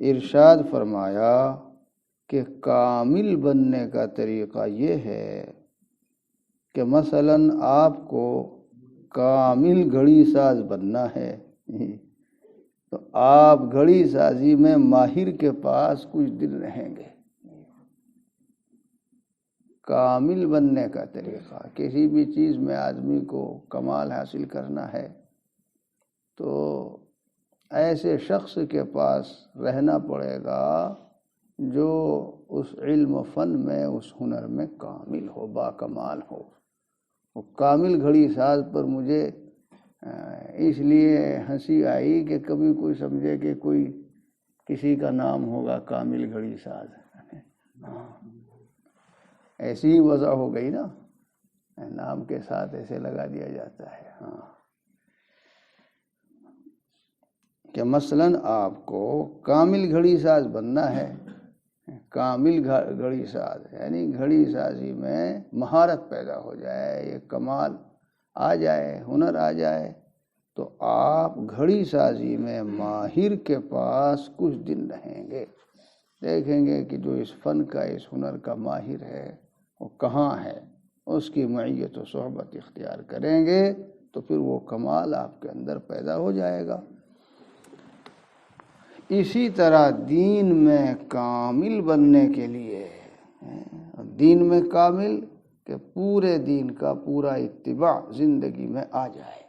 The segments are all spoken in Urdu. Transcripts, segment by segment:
ارشاد فرمایا کہ کامل بننے کا طریقہ یہ ہے کہ مثلاً آپ کو کامل گھڑی ساز بننا ہے تو آپ گھڑی سازی میں ماہر کے پاس کچھ دن رہیں گے۔ کامل بننے کا طریقہ، کسی بھی چیز میں آدمی کو کمال حاصل کرنا ہے تو ایسے شخص کے پاس رہنا پڑے گا جو اس علم و فن میں، اس ہنر میں کامل ہو، با کمال ہو۔ وہ کامل گھڑی ساز پر مجھے اس لیے ہنسی آئی کہ کبھی کوئی سمجھے کہ کوئی کسی کا نام ہوگا کامل گھڑی ساز، ایسی ہی وضع ہو گئی نا، نام کے ساتھ ایسے لگا دیا جاتا ہے۔ ہاں کہ مثلاً آپ کو کامل گھڑی ساز بننا ہے، کامل گھڑی ساز یعنی گھڑی سازی میں مہارت پیدا ہو جائے، یہ کمال آ جائے، ہنر آ جائے، تو آپ گھڑی سازی میں ماہر کے پاس کچھ دن رہیں گے، دیکھیں گے کہ جو اس فن کا، اس ہنر کا ماہر ہے وہ کہاں ہے، اس کی معیت و صحبت اختیار کریں گے تو پھر وہ کمال آپ کے اندر پیدا ہو جائے گا۔ اسی طرح دین میں کامل بننے کے لیے، دین میں کامل کہ پورے دین کا پورا اتباع زندگی میں آ جائے،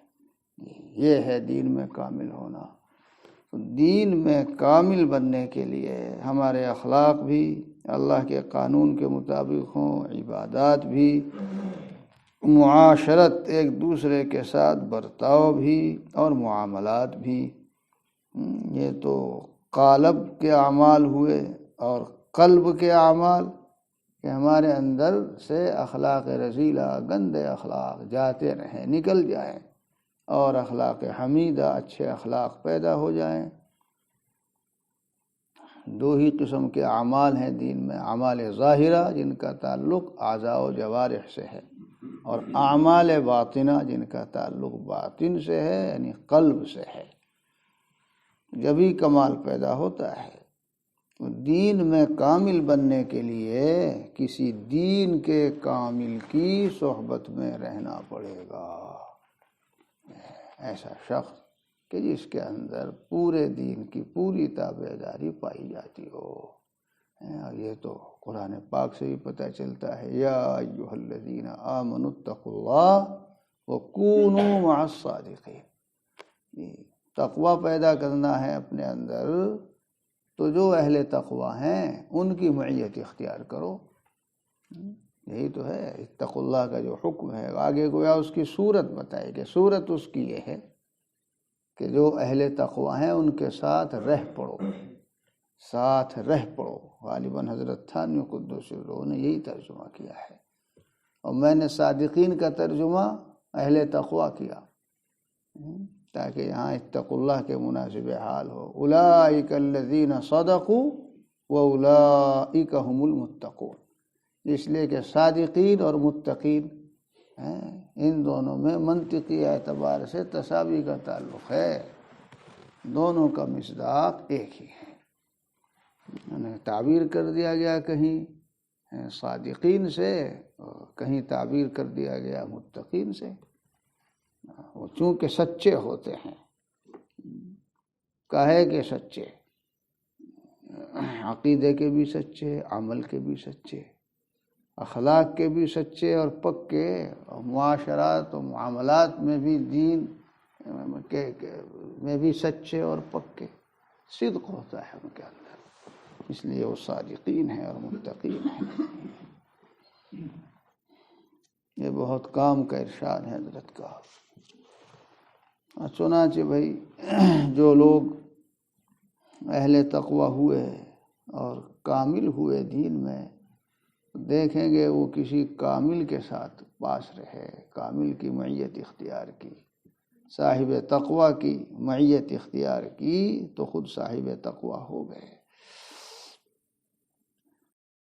یہ ہے دین میں کامل ہونا۔ دین میں کامل بننے کے لیے ہمارے اخلاق بھی اللہ کے قانون کے مطابق ہوں، عبادات بھی، معاشرت ایک دوسرے کے ساتھ برتاؤ بھی، اور معاملات بھی۔ یہ تو قالب کے اعمال ہوئے، اور قلب کے اعمال کہ ہمارے اندر سے اخلاق رذیلہ، گندے اخلاق جاتے رہیں، نکل جائیں، اور اخلاق حمیدہ، اچھے اخلاق پیدا ہو جائیں۔ دو ہی قسم کے اعمال ہیں دین میں، اعمال ظاہرہ جن کا تعلق اعضاء و جوارح سے ہے، اور اعمال باطنہ جن کا تعلق باطن سے ہے، یعنی قلب سے ہے، جبھی کمال پیدا ہوتا ہے۔ دین میں کامل بننے کے لیے کسی دین کے کامل کی صحبت میں رہنا پڑے گا، ایسا شخص کہ جس کے اندر پورے دین کی پوری تابعداری پائی جاتی ہو۔ اور یہ تو قرآن پاک سے بھی پتہ چلتا ہے، یا ایھا الذین آمنوا اتقوا اللہ وکونوا مع الصادقین۔ تقوی پیدا کرنا ہے اپنے اندر تو جو اہل تقوی ہیں ان کی معیت اختیار کرو، یہی تو ہے اتقوا اللہ کا جو حکم ہے۔ آگے گویا اس کی صورت بتائی کہ صورت اس کی یہ ہے کہ جو اہل تقوی ہیں ان کے ساتھ رہ پڑو، ساتھ رہ پڑو۔ غالباً حضرت تھانوی قدس الروح نے یہی ترجمہ کیا ہے، اور میں نے صادقین کا ترجمہ اہل تقوی کیا تاکہ یہاں اتقوا اللہ کے مناسب حال ہو۔ اولئک الذین صدقوا واولئک هم المتقون، اس لیے کہ صادقین اور متقین ان دونوں میں منطقی اعتبار سے تساوی کا تعلق ہے، دونوں کا مصداق ایک ہی ہے۔ تعبیر کر دیا گیا کہیں صادقین سے، کہیں تعبیر کر دیا گیا متقین سے۔ وہ چونکہ سچے ہوتے ہیں، کہے کہ سچے، عقیدے کے بھی سچے، عمل کے بھی سچے، اخلاق کے بھی سچے اور پکے، اور معاشرات و معاملات میں بھی دین میں بھی سچے اور پکے، صدق ہوتا ہے ان کے اندر، اس لیے وہ صادقین ہیں اور متقین ہیں۔ یہ بہت کام کا ارشاد ہے حضرت کا۔ چنانچہ بھائی جو لوگ اہل تقوی ہوئے اور کامل ہوئے دین میں، دیکھیں گے وہ کسی کامل کے ساتھ پاس رہے، کامل کی معیت اختیار کی، صاحب تقوی کی معیت اختیار کی تو خود صاحب تقوی ہو گئے۔